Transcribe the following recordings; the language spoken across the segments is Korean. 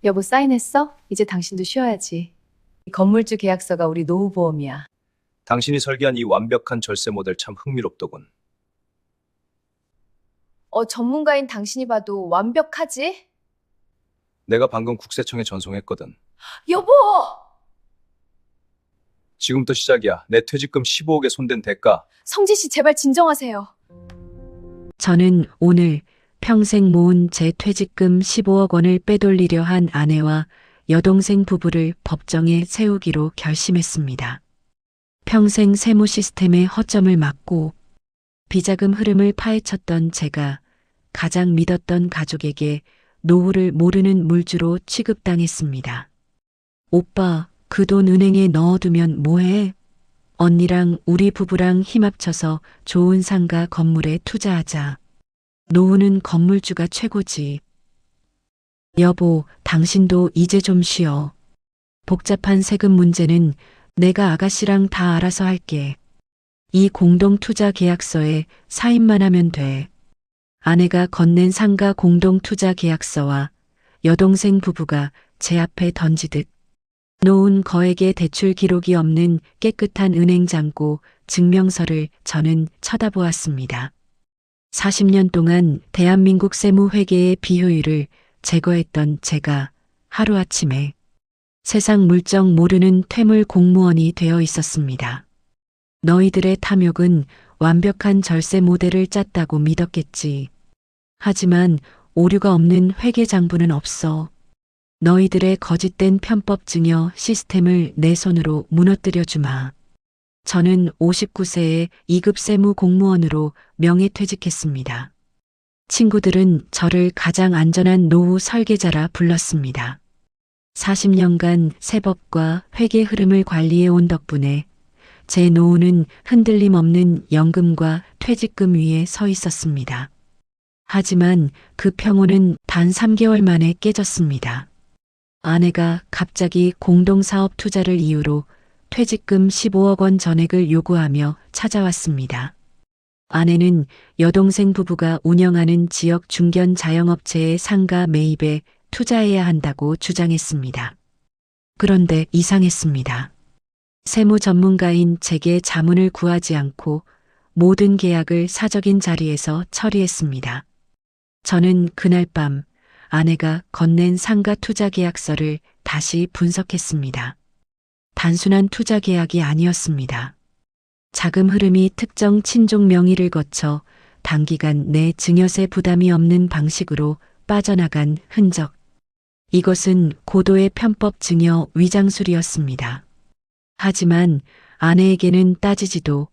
여보 사인했어? 이제 당신도 쉬어야지. 이 건물주 계약서가 우리 노후보험이야. 당신이 설계한 이 완벽한 절세 모델 참 흥미롭더군. 전문가인 당신이 봐도 완벽하지? 내가 방금 국세청에 전송했거든. 여보! 지금부터 시작이야. 내 퇴직금 15억에 손댄 대가. 성지 씨 제발 진정하세요. 저는 오늘 평생 모은 제 퇴직금 15억 원을 빼돌리려 한 아내와 여동생 부부를 법정에 세우기로 결심했습니다. 평생 세무 시스템의 허점을 막고 비자금 흐름을 파헤쳤던 제가 가장 믿었던 가족에게 노후를 모르는 물주로 취급당했습니다. 오빠, 그 돈 은행에 넣어두면 뭐해? 언니랑 우리 부부랑 힘 합쳐서 좋은 상가 건물에 투자하자. 노후는 건물주가 최고지. 여보, 당신도 이제 좀 쉬어. 복잡한 세금 문제는 내가 아가씨랑 다 알아서 할게. 이 공동투자 계약서에 사인만 하면 돼. 아내가 건넨 상가 공동투자 계약서와 여동생 부부가 제 앞에 던지듯 놓은 거액의 대출 기록이 없는 깨끗한 은행 잔고 증명서를 저는 쳐다보았습니다. 40년 동안 대한민국 세무회계의 비효율을 제거했던 제가 하루아침에 세상 물정 모르는 퇴물 공무원이 되어 있었습니다. 너희들의 탐욕은 완벽한 절세 모델을 짰다고 믿었겠지. 하지만 오류가 없는 회계장부는 없어. 너희들의 거짓된 편법 증여 시스템을 내 손으로 무너뜨려 주마. 저는 59세의 2급 세무 공무원으로 명예퇴직했습니다. 친구들은 저를 가장 안전한 노후 설계자라 불렀습니다. 40년간 세법과 회계 흐름을 관리해 온 덕분에 제 노후는 흔들림 없는 연금과 퇴직금 위에 서 있었습니다. 하지만 그 평온은 단 3개월 만에 깨졌습니다. 아내가 갑자기 공동사업 투자를 이유로 퇴직금 15억 원 전액을 요구하며 찾아왔습니다. 아내는 여동생 부부가 운영하는 지역 중견 자영업체의 상가 매입에 투자해야 한다고 주장했습니다. 그런데 이상했습니다. 세무 전문가인 제게 자문을 구하지 않고 모든 계약을 사적인 자리에서 처리했습니다. 저는 그날 밤 아내가 건넨 상가 투자 계약서를 다시 분석했습니다. 단순한 투자 계약이 아니었습니다. 자금 흐름이 특정 친족 명의를 거쳐 단기간 내 증여세 부담이 없는 방식으로 빠져나간 흔적. 이것은 고도의 편법 증여 위장술이었습니다. 하지만 아내에게는 따지지도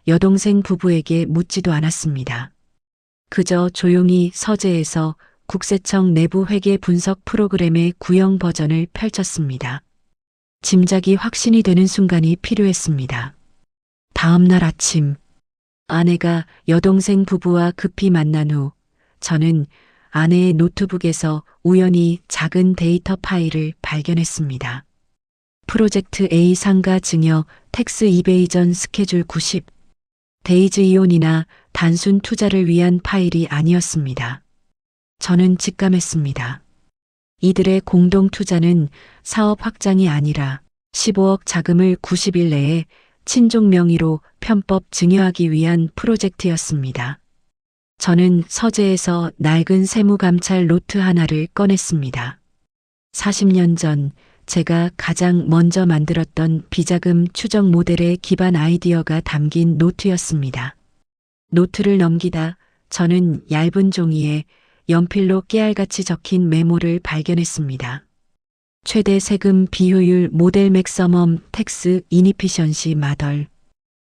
여동생 부부에게 묻지도 않았습니다. 그저 조용히 서재에서 국세청 내부 회계 분석 프로그램의 구형 버전을 펼쳤습니다. 짐작이 확신이 되는 순간이 필요했습니다. 다음 날 아침, 아내가 여동생 부부와 급히 만난 후 저는 아내의 노트북에서 우연히 작은 데이터 파일을 발견했습니다. 프로젝트 A 상가 증여 텍스 이베이전 스케줄 90. 데이즈 이온이나 단순 투자를 위한 파일이 아니었습니다. 저는 직감했습니다. 이들의 공동 투자는 사업 확장이 아니라 15억 자금을 90일 내에 친족 명의로 편법 증여하기 위한 프로젝트였습니다. 저는 서재에서 낡은 세무감찰 노트 하나를 꺼냈습니다. 40년 전 제가 가장 먼저 만들었던 비자금 추적 모델의 기반 아이디어가 담긴 노트였습니다. 노트를 넘기다 저는 얇은 종이에 연필로 깨알같이 적힌 메모를 발견했습니다. 최대 세금 비효율 모델 맥서멈 텍스 이니피션시 마덜.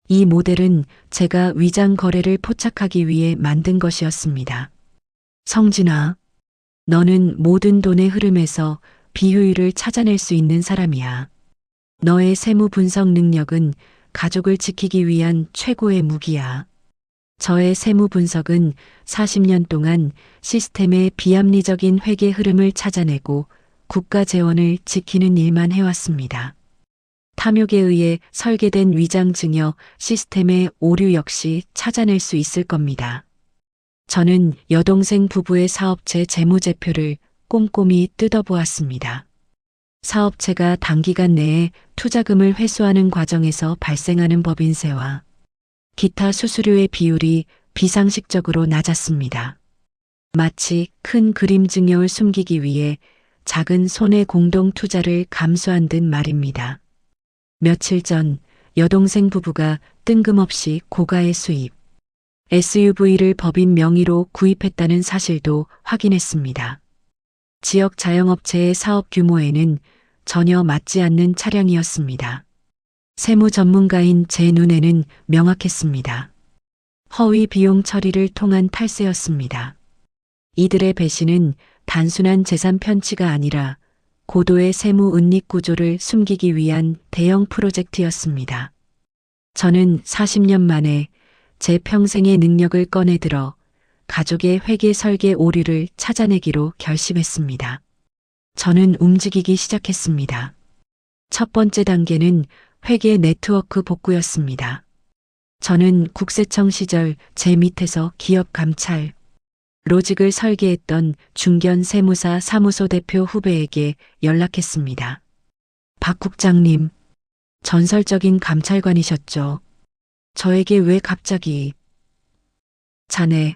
이 모델은 제가 위장 거래를 포착하기 위해 만든 것이었습니다. 성진아, 너는 모든 돈의 흐름에서 비효율을 찾아낼 수 있는 사람이야. 너의 세무 분석 능력은 가족을 지키기 위한 최고의 무기야. 저의 세무 분석은 40년 동안 시스템의 비합리적인 회계 흐름을 찾아내고 국가 재원을 지키는 일만 해왔습니다. 탐욕에 의해 설계된 위장 증여 시스템의 오류 역시 찾아낼 수 있을 겁니다. 저는 여동생 부부의 사업체 재무제표를 꼼꼼히 뜯어보았습니다. 사업체가 단기간 내에 투자금을 회수하는 과정에서 발생하는 법인세와 기타 수수료의 비율이 비상식적으로 낮았습니다. 마치 큰 그림 증여를 숨기기 위해 작은 손해 공동 투자를 감수한 듯 말입니다. 며칠 전 여동생 부부가 뜬금없이 고가의 수입 SUV를 법인 명의로 구입했다는 사실도 확인했습니다. 지역 자영업체의 사업 규모에는 전혀 맞지 않는 차량이었습니다. 세무 전문가인 제 눈에는 명확했습니다. 허위 비용 처리를 통한 탈세였습니다. 이들의 배신은 단순한 재산 편취가 아니라 고도의 세무 은닉 구조를 숨기기 위한 대형 프로젝트였습니다. 저는 40년 만에 제 평생의 능력을 꺼내들어 가족의 회계 설계 오류를 찾아내기로 결심했습니다. 저는 움직이기 시작했습니다. 첫 번째 단계는 회계 네트워크 복구였습니다. 저는 국세청 시절 제 밑에서 기업 감찰, 로직을 설계했던 중견 세무사 사무소 대표 후배에게 연락했습니다. 박 국장님, 전설적인 감찰관이셨죠. 저에게 왜 갑자기? 자네,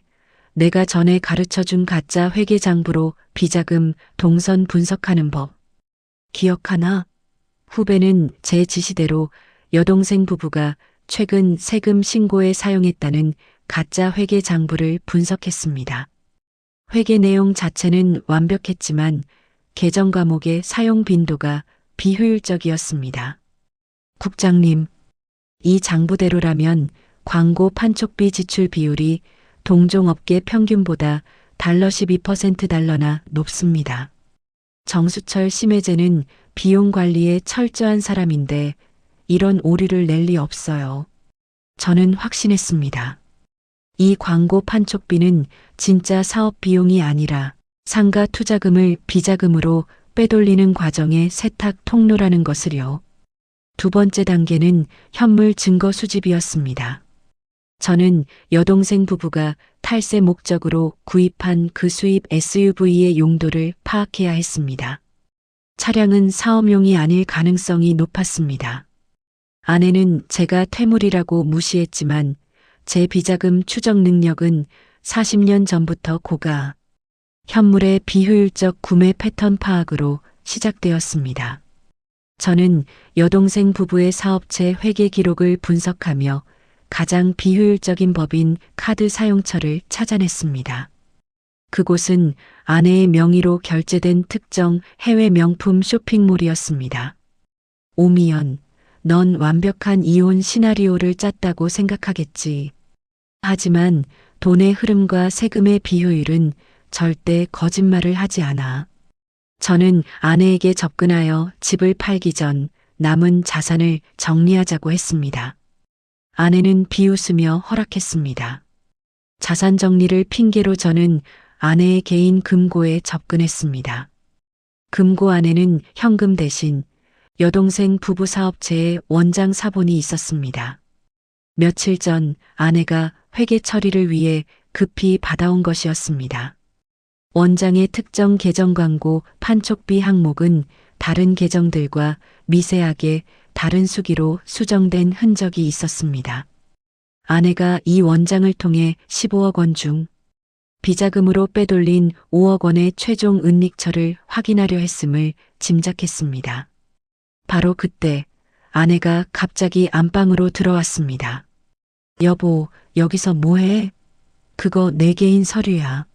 내가 전에 가르쳐준 가짜 회계장부로 비자금 동선 분석하는 법. 기억하나? 후배는 제 지시대로 여동생 부부가 최근 세금 신고에 사용했다는 가짜 회계장부를 분석했습니다. 회계 내용 자체는 완벽했지만 계정 과목의 사용 빈도가 비효율적이었습니다. 국장님, 이 장부대로라면 광고 판촉비 지출 비율이 동종업계 평균보다 달러 12%달러나 높습니다. 정수철 심혜재는 비용 관리에 철저한 사람인데 이런 오류를 낼 리 없어요. 저는 확신했습니다. 이 광고 판촉비는 진짜 사업 비용이 아니라 상가 투자금을 비자금으로 빼돌리는 과정의 세탁 통로라는 것을요. 두 번째 단계는 현물 증거 수집이었습니다. 저는 여동생 부부가 탈세 목적으로 구입한 그 수입 SUV의 용도를 파악해야 했습니다. 차량은 사업용이 아닐 가능성이 높았습니다. 아내는 제가 퇴물이라고 무시했지만 제 비자금 추적 능력은 40년 전부터 고가, 현물의 비효율적 구매 패턴 파악으로 시작되었습니다. 저는 여동생 부부의 사업체 회계 기록을 분석하며 가장 비효율적인 법인 카드 사용처를 찾아냈습니다. 그곳은 아내의 명의로 결제된 특정 해외 명품 쇼핑몰이었습니다. 오미연, 넌 완벽한 이혼 시나리오를 짰다고 생각하겠지. 하지만 돈의 흐름과 세금의 비효율은 절대 거짓말을 하지 않아. 저는 아내에게 접근하여 집을 팔기 전 남은 자산을 정리하자고 했습니다. 아내는 비웃으며 허락했습니다. 자산 정리를 핑계로 저는 아내의 개인 금고에 접근했습니다. 금고 안에는 현금 대신 여동생 부부 사업체의 원장 사본이 있었습니다. 며칠 전 아내가 회계 처리를 위해 급히 받아온 것이었습니다. 원장의 특정 계정 광고 판촉비 항목은 다른 계정들과 미세하게 다른 수기로 수정된 흔적이 있었습니다. 아내가 이 원장을 통해 15억 원 중 비자금으로 빼돌린 5억 원의 최종 은닉처를 확인하려 했음을 짐작했습니다. 바로 그때 아내가 갑자기 안방으로 들어왔습니다. 여보, 여기서 뭐해? 그거 내 개인 서류야.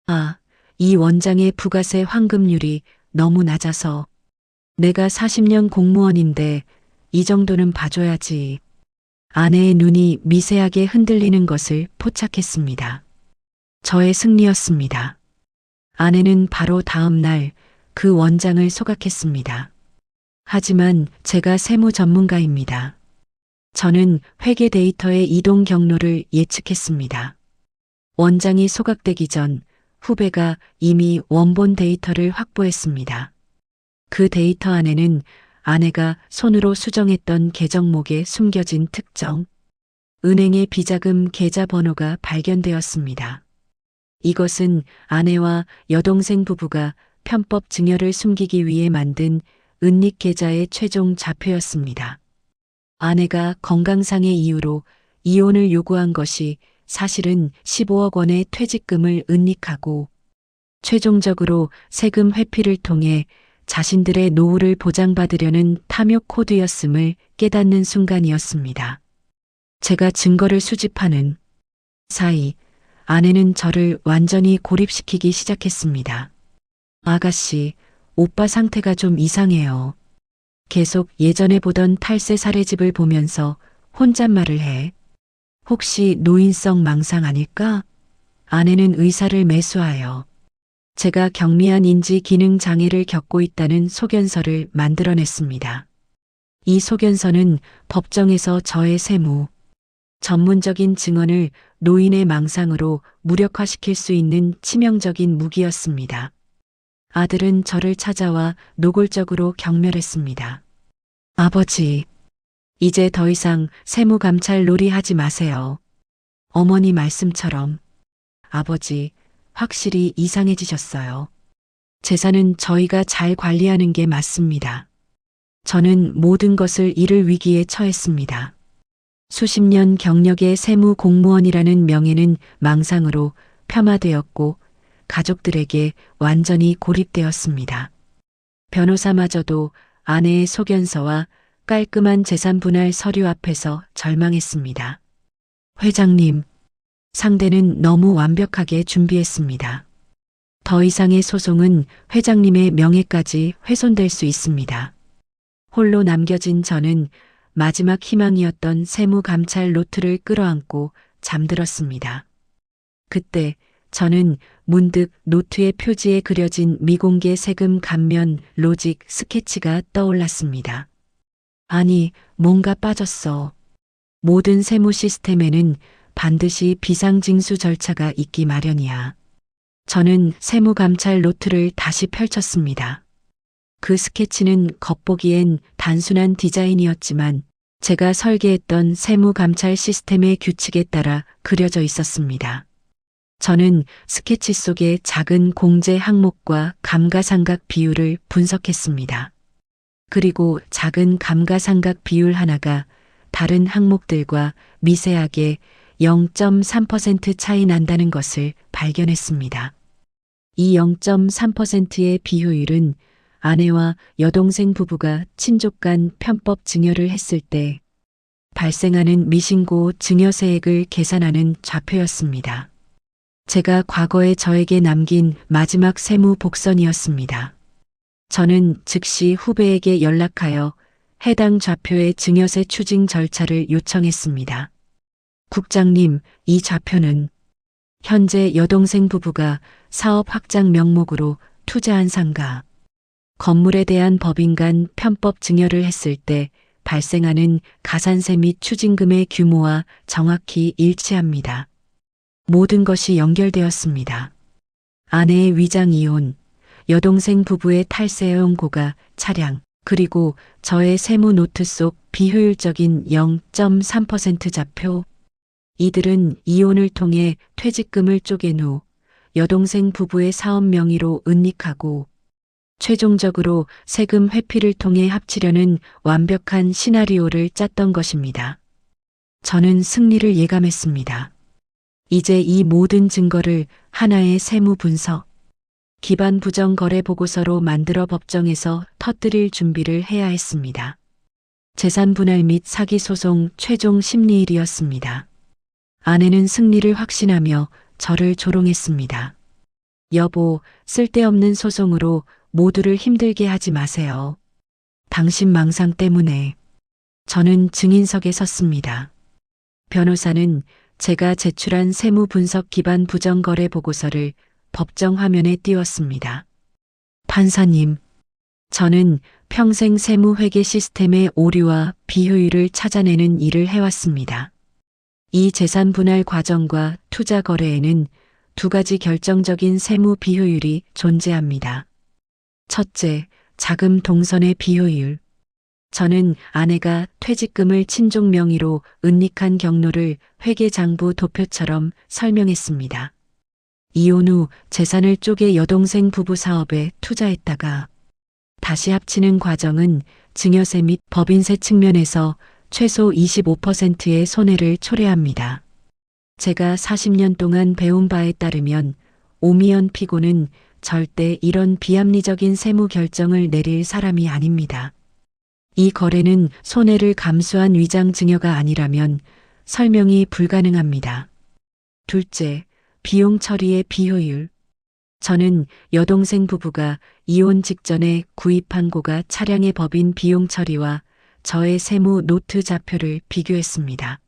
아, 이 원장의 부가세 환급률이 너무 낮아서 내가 40년 공무원인데 이 정도는 봐줘야지. 아내의 눈이 미세하게 흔들리는 것을 포착했습니다. 저의 승리였습니다. 아내는 바로 다음 날 그 원장을 소각했습니다. 하지만 제가 세무 전문가입니다. 저는 회계 데이터의 이동 경로를 예측했습니다. 원장이 소각되기 전 후배가 이미 원본 데이터를 확보했습니다. 그 데이터 안에는 아내가 손으로 수정했던 계정목에 숨겨진 특정, 은행의 비자금 계좌 번호가 발견되었습니다. 이것은 아내와 여동생 부부가 편법 증여를 숨기기 위해 만든 은닉 계좌의 최종 좌표였습니다. 아내가 건강상의 이유로 이혼을 요구한 것이 사실은 15억 원의 퇴직금을 은닉하고 최종적으로 세금 회피를 통해 자신들의 노후를 보장받으려는 탐욕 코드였음을 깨닫는 순간이었습니다. 제가 증거를 수집하는 사이 아내는 저를 완전히 고립시키기 시작했습니다. 아가씨, 오빠 상태가 좀 이상해요. 계속 예전에 보던 탈세 사례집을 보면서 혼잣말을 해. 혹시 노인성 망상 아닐까? 아내는 의사를 매수하여 제가 경미한 인지 기능 장애를 겪고 있다는 소견서를 만들어냈습니다. 이 소견서는 법정에서 저의 세무, 전문적인 증언을 노인의 망상으로 무력화시킬 수 있는 치명적인 무기였습니다. 아들은 저를 찾아와 노골적으로 경멸했습니다. 아버지, 이제 더 이상 세무감찰 놀이 하지 마세요. 어머니 말씀처럼 아버지, 확실히 이상해지셨어요. 재산은 저희가 잘 관리하는 게 맞습니다. 저는 모든 것을 잃을 위기에 처했습니다. 수십 년 경력의 세무 공무원이라는 명예는 망상으로 폄하되었고 가족들에게 완전히 고립되었습니다. 변호사마저도 아내의 소견서와 깔끔한 재산 분할 서류 앞에서 절망했습니다. 회장님, 상대는 너무 완벽하게 준비했습니다. 더 이상의 소송은 회장님의 명예까지 훼손될 수 있습니다. 홀로 남겨진 저는 마지막 희망이었던 세무감찰 노트를 끌어안고 잠들었습니다. 그때 저는 문득 노트의 표지에 그려진 미공개 세금 감면 로직 스케치가 떠올랐습니다. 아니, 뭔가 빠졌어. 모든 세무 시스템에는 반드시 비상징수 절차가 있기 마련이야. 저는 세무감찰 노트를 다시 펼쳤습니다. 그 스케치는 겉보기엔 단순한 디자인이었지만 제가 설계했던 세무감찰 시스템의 규칙에 따라 그려져 있었습니다. 저는 스케치 속의 작은 공제 항목과 감가상각 비율을 분석했습니다. 그리고 작은 감가상각 비율 하나가 다른 항목들과 미세하게 0.3% 차이 난다는 것을 발견했습니다. 이 0.3%의 비효율은 아내와 여동생 부부가 친족 간 편법 증여를 했을 때 발생하는 미신고 증여세액을 계산하는 좌표였습니다. 제가 과거에 저에게 남긴 마지막 세무 복선이었습니다. 저는 즉시 후배에게 연락하여 해당 좌표의 증여세 추징 절차를 요청했습니다. 국장님, 이 좌표는 현재 여동생 부부가 사업 확장 명목으로 투자한 상가, 건물에 대한 법인 간 편법 증여를 했을 때 발생하는 가산세 및 추징금의 규모와 정확히 일치합니다. 모든 것이 연결되었습니다. 아내의 위장 이혼, 여동생 부부의 탈세 연고가 차량, 그리고 저의 세무 노트 속 비효율적인 0.3% 좌표. 이들은 이혼을 통해 퇴직금을 쪼갠 후 여동생 부부의 사업 명의로 은닉하고 최종적으로 세금 회피를 통해 합치려는 완벽한 시나리오를 짰던 것입니다. 저는 승리를 예감했습니다. 이제 이 모든 증거를 하나의 세무 분석, 기반 부정 거래 보고서로 만들어 법정에서 터뜨릴 준비를 해야 했습니다. 재산 분할 및 사기 소송 최종 심리일이었습니다. 아내는 승리를 확신하며 저를 조롱했습니다. 여보, 쓸데없는 소송으로 모두를 힘들게 하지 마세요. 당신 망상 때문에. 저는 증인석에 섰습니다. 변호사는 제가 제출한 세무 분석 기반 부정거래 보고서를 법정 화면에 띄웠습니다. 판사님, 저는 평생 세무 회계 시스템의 오류와 비효율을 찾아내는 일을 해왔습니다. 이 재산 분할 과정과 투자 거래에는 두 가지 결정적인 세무 비효율이 존재합니다. 첫째, 자금 동선의 비효율. 저는 아내가 퇴직금을 친족 명의로 은닉한 경로를 회계장부 도표처럼 설명했습니다. 이혼 후 재산을 쪼개 여동생 부부 사업에 투자했다가 다시 합치는 과정은 증여세 및 법인세 측면에서 최소 25%의 손해를 초래합니다. 제가 40년 동안 배운 바에 따르면 오미연 피고는 절대 이런 비합리적인 세무 결정을 내릴 사람이 아닙니다. 이 거래는 손해를 감수한 위장 증여가 아니라면 설명이 불가능합니다. 둘째, 비용 처리의 비효율. 저는 여동생 부부가 이혼 직전에 구입한 고가 차량의 법인 비용 처리와 저의 세무 노트 자표를 비교했습니다.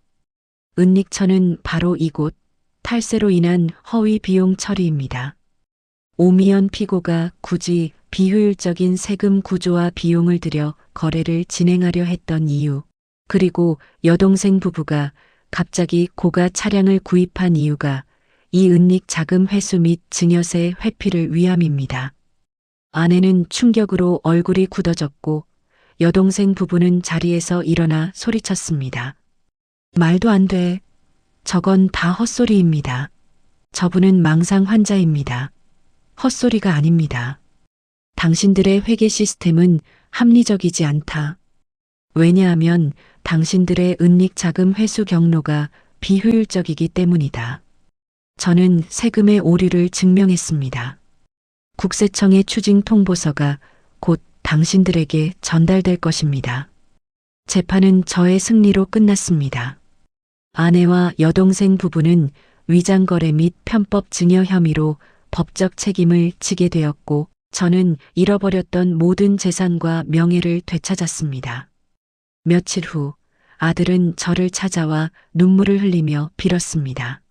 은닉처는 바로 이곳 탈세로 인한 허위 비용 처리입니다. 오미연 피고가 굳이 비효율적인 세금 구조와 비용을 들여 거래를 진행하려 했던 이유, 그리고 여동생 부부가 갑자기 고가 차량을 구입한 이유가 이 은닉 자금 회수 및 증여세 회피를 위함입니다. 아내는 충격으로 얼굴이 굳어졌고 여동생 부부는 자리에서 일어나 소리쳤습니다. 말도 안 돼. 저건 다 헛소리입니다. 저분은 망상 환자입니다. 헛소리가 아닙니다. 당신들의 회계 시스템은 합리적이지 않다. 왜냐하면 당신들의 은닉 자금 회수 경로가 비효율적이기 때문이다. 저는 세금의 오류를 증명했습니다. 국세청의 추징 통보서가 곧 당신들에게 전달될 것입니다. 재판은 저의 승리로 끝났습니다. 아내와 여동생 부부는 위장거래 및 편법 증여 혐의로 법적 책임을 지게 되었고 저는 잃어버렸던 모든 재산과 명예를 되찾았습니다. 며칠 후 아들은 저를 찾아와 눈물을 흘리며 빌었습니다.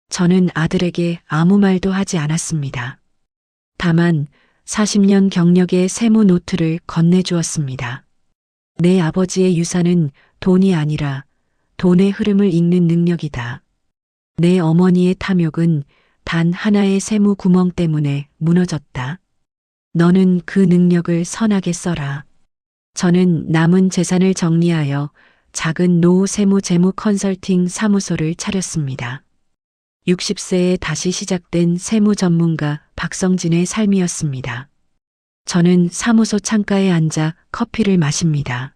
저는 아들에게 아무 말도 하지 않았습니다. 다만 40년 경력의 세무 노트를 건네주었습니다. 내 아버지의 유산은 돈이 아니라 돈의 흐름을 읽는 능력이다. 내 어머니의 탐욕은 단 하나의 세무 구멍 때문에 무너졌다. 너는 그 능력을 선하게 써라. 저는 남은 재산을 정리하여 작은 노후 세무 재무 컨설팅 사무소를 차렸습니다. 60세에 다시 시작된 세무 전문가 박성진의 삶이었습니다. 저는 사무소 창가에 앉아 커피를 마십니다.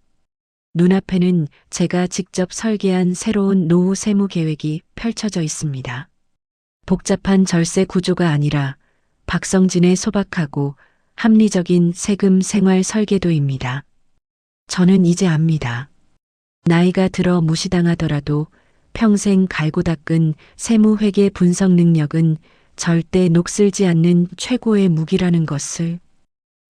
눈앞에는 제가 직접 설계한 새로운 노후 세무 계획이 펼쳐져 있습니다. 복잡한 절세 구조가 아니라 박성진의 소박하고 합리적인 세금 생활 설계도입니다. 저는 이제 압니다. 나이가 들어 무시당하더라도 평생 갈고 닦은 세무회계 분석 능력은 절대 녹슬지 않는 최고의 무기라는 것을.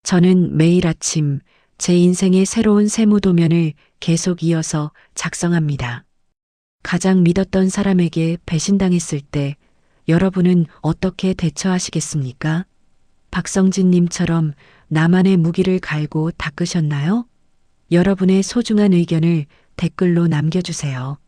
저는 매일 아침 제 인생의 새로운 세무 도면을 계속 이어서 작성합니다. 가장 믿었던 사람에게 배신당했을 때 여러분은 어떻게 대처하시겠습니까? 박성진님처럼 나만의 무기를 갈고 닦으셨나요? 여러분의 소중한 의견을 댓글로 남겨주세요.